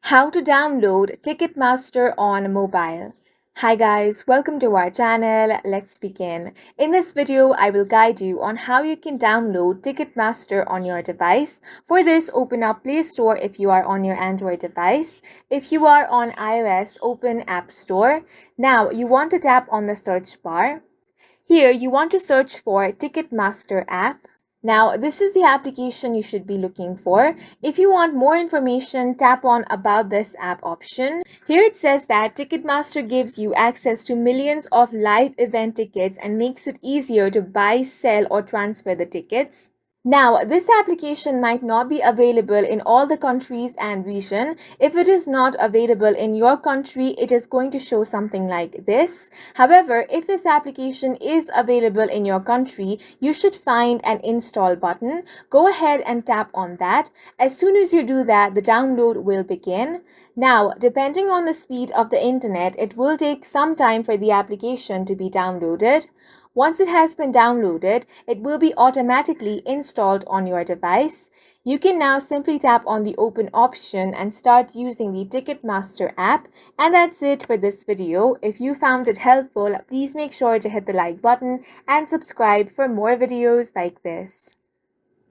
How to download Ticketmaster on mobile. Hi guys, welcome to our channel. Let's begin. In this video, I will guide you on how you can download Ticketmaster on your device. For this, open up Play Store if you are on your Android device. If you are on iOS, open App Store. Now, you want to tap on the search bar. Here, you want to search for Ticketmaster app. Now, this is the application you should be looking for. If you want more information, tap on About This App option. Here it says that Ticketmaster gives you access to millions of live event tickets and makes it easier to buy, sell, or transfer the tickets. Now, this application might not be available in all the countries and region. If it is not available in your country, it is going to show something like this. However, if this application is available in your country, you should find an install button. Go ahead and tap on that. As soon as you do that, the download will begin. Now, depending on the speed of the internet, it will take some time for the application to be downloaded. Once it has been downloaded, it will be automatically installed on your device. You can now simply tap on the open option and start using the Ticketmaster app. And that's it for this video. If you found it helpful, please make sure to hit the like button and subscribe for more videos like this.